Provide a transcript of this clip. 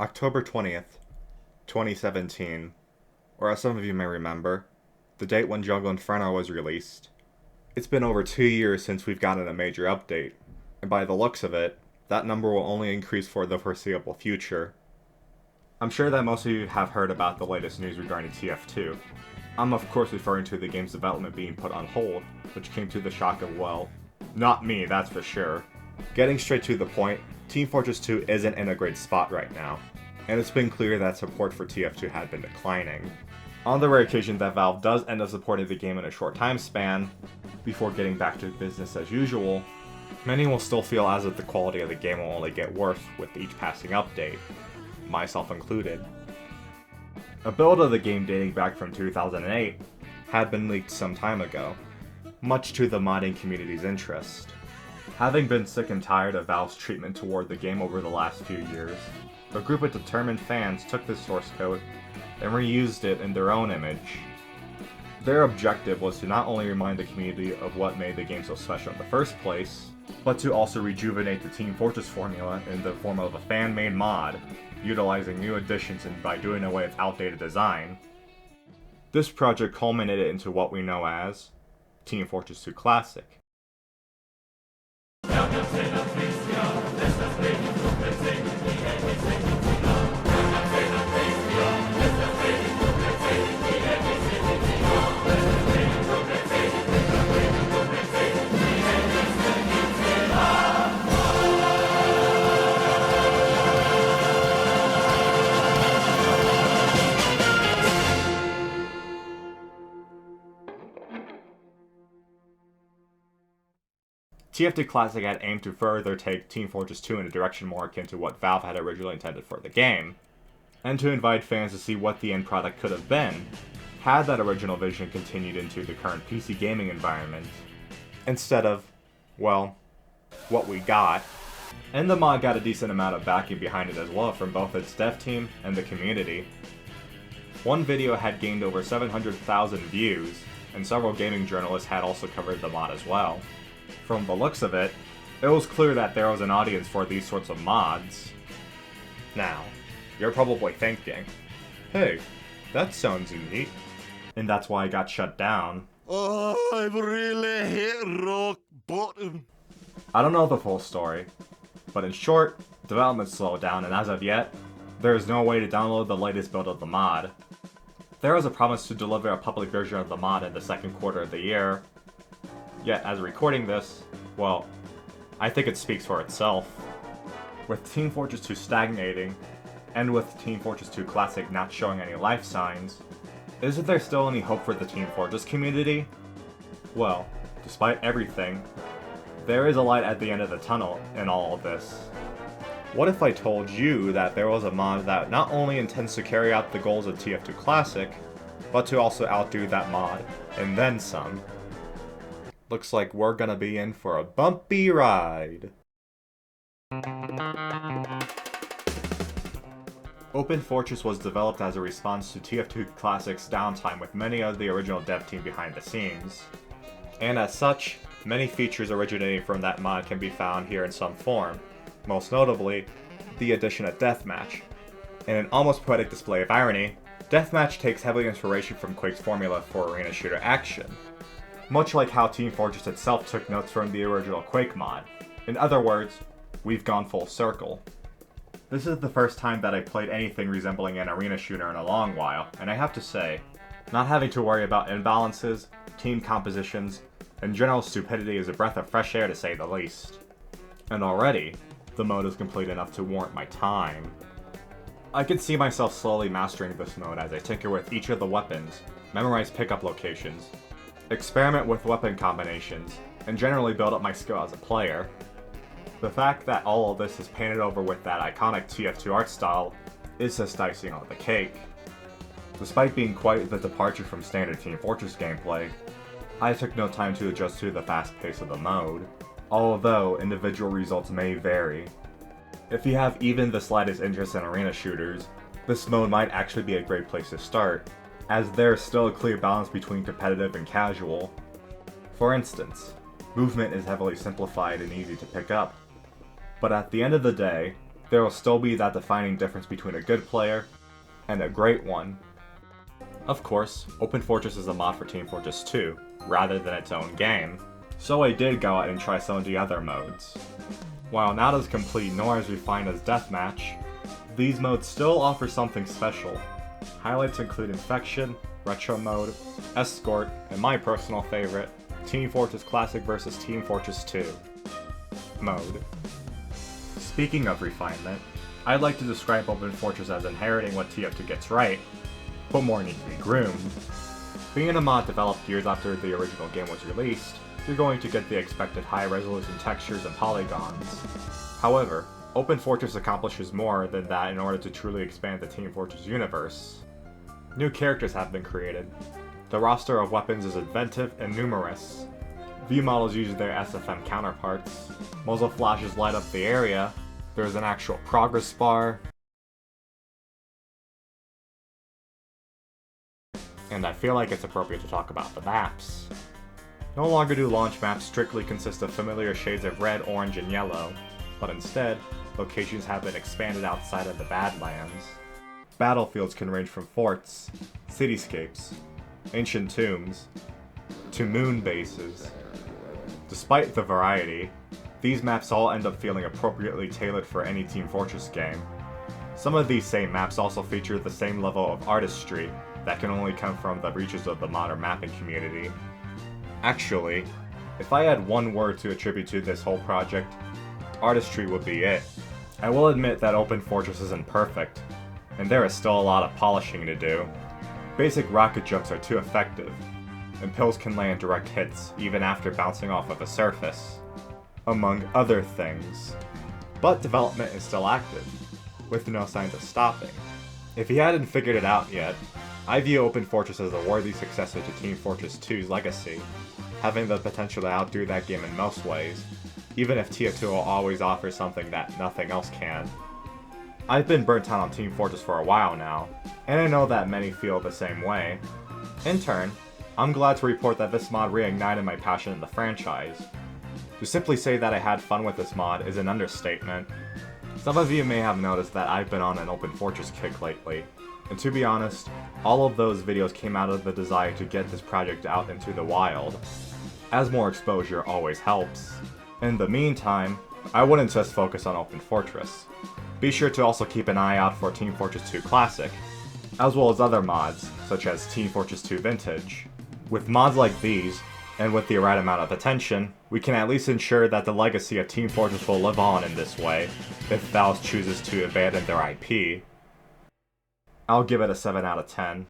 October 20th, 2017, or as some of you may remember, the date when Jungle Inferno was released. It's been over 2 years since we've gotten a major update, and by the looks of it, that number will only increase for the foreseeable future. I'm sure that most of you have heard about the latest news regarding TF2. I'm of course referring to the game's development being put on hold, which came to the shock of, well, not me, that's for sure. Getting straight to the point, Team Fortress 2 isn't in a great spot right now, and it's been clear that support for TF2 had been declining. On the rare occasion that Valve does end up supporting the game in a short time span, before getting back to business as usual, many will still feel as if the quality of the game will only get worse with each passing update, myself included. A build of the game dating back from 2008 had been leaked some time ago, much to the modding community's interest. Having been sick and tired of Valve's treatment toward the game over the last few years, a group of determined fans took this source code and reused it in their own image. Their objective was to not only remind the community of what made the game so special in the first place, but to also rejuvenate the Team Fortress formula in the form of a fan-made mod, utilizing new additions and by doing away with outdated design. This project culminated into what we know as Team Fortress 2 Classic. TF2 Classic had aimed to further take Team Fortress 2 in a direction more akin to what Valve had originally intended for the game, and to invite fans to see what the end product could have been, had that original vision continued into the current PC gaming environment, instead of, well, what we got. And the mod got a decent amount of backing behind it as well from both its dev team and the community. One video had gained over 700,000 views, and several gaming journalists had also covered the mod as well. From the looks of it, it was clear that there was an audience for these sorts of mods. Now, you're probably thinking, hey, that sounds neat. And that's why I got shut down. Oh, I've really hit rock bottom. I don't know the full story, but in short, development slowed down, and as of yet, there is no way to download the latest build of the mod. There was a promise to deliver a public version of the mod in the second quarter of the year, yet as recording this, well, I think it speaks for itself. With Team Fortress 2 stagnating, and with Team Fortress 2 Classic not showing any life signs, isn't there still any hope for the Team Fortress community? Well, despite everything, there is a light at the end of the tunnel in all of this. What if I told you that there was a mod that not only intends to carry out the goals of TF2 Classic, but to also outdo that mod, and then some? Looks like we're gonna be in for a bumpy ride. Open Fortress was developed as a response to TF2 Classic's downtime with many of the original dev team behind the scenes. And as such, many features originating from that mod can be found here in some form, most notably, the addition of Deathmatch. In an almost poetic display of irony, Deathmatch takes heavily inspiration from Quake's formula for arena shooter action, much like how Team Fortress itself took notes from the original Quake mod. In other words, we've gone full circle. This is the first time that I played anything resembling an arena shooter in a long while, and I have to say, not having to worry about imbalances, team compositions, and general stupidity is a breath of fresh air to say the least. And already, the mode is complete enough to warrant my time. I can see myself slowly mastering this mode as I tinker with each of the weapons, memorize pickup locations, experiment with weapon combinations, and generally build up my skill as a player. The fact that all of this is painted over with that iconic TF2 art style is just icing on the cake. Despite being quite the departure from standard Team Fortress gameplay, I took no time to adjust to the fast pace of the mode, although individual results may vary. If you have even the slightest interest in arena shooters, this mode might actually be a great place to start, as there is still a clear balance between competitive and casual. For instance, movement is heavily simplified and easy to pick up, but at the end of the day, there will still be that defining difference between a good player and a great one. Of course, Open Fortress is a mod for Team Fortress 2, rather than its own game, so I did go out and try some of the other modes. While not as complete nor as refined as Deathmatch, these modes still offer something special. Highlights include Infection, Retro Mode, Escort, and my personal favorite, Team Fortress Classic vs Team Fortress 2 mode. Speaking of refinement, I'd like to describe Open Fortress as inheriting what TF2 gets right, but more needs to be groomed. Being a mod developed years after the original game was released, you're going to get the expected high-resolution textures and polygons. However, Open Fortress accomplishes more than that in order to truly expand the Team Fortress universe. New characters have been created. The roster of weapons is inventive and numerous. View models use their SFM counterparts. Muzzle flashes light up the area. There's an actual progress bar. And I feel like it's appropriate to talk about the maps. No longer do launch maps strictly consist of familiar shades of red, orange, and yellow, but instead, locations have been expanded outside of the Badlands. Battlefields can range from forts, cityscapes, ancient tombs, to moon bases. Despite the variety, these maps all end up feeling appropriately tailored for any Team Fortress game. Some of these same maps also feature the same level of artistry that can only come from the reaches of the modern mapping community. Actually, if I had one word to attribute to this whole project, artistry would be it. I will admit that Open Fortress isn't perfect, and there is still a lot of polishing to do. Basic rocket jumps are too effective, and pills can land direct hits even after bouncing off of a surface, among other things. But development is still active, with no signs of stopping. If you hadn't figured it out yet, I view Open Fortress as a worthy successor to Team Fortress 2's legacy, having the potential to outdo that game in most ways, even if TF2 will always offer something that nothing else can. I've been burnt out on Team Fortress for a while now, and I know that many feel the same way. In turn, I'm glad to report that this mod reignited my passion in the franchise. To simply say that I had fun with this mod is an understatement. Some of you may have noticed that I've been on an Open Fortress kick lately, and to be honest, all of those videos came out of the desire to get this project out into the wild, as more exposure always helps. In the meantime, I wouldn't just focus on Open Fortress. Be sure to also keep an eye out for Team Fortress 2 Classic, as well as other mods, such as Team Fortress 2 Vintage. With mods like these, and with the right amount of attention, we can at least ensure that the legacy of Team Fortress will live on in this way, if Valve chooses to abandon their IP. I'll give it a 7 out of 10.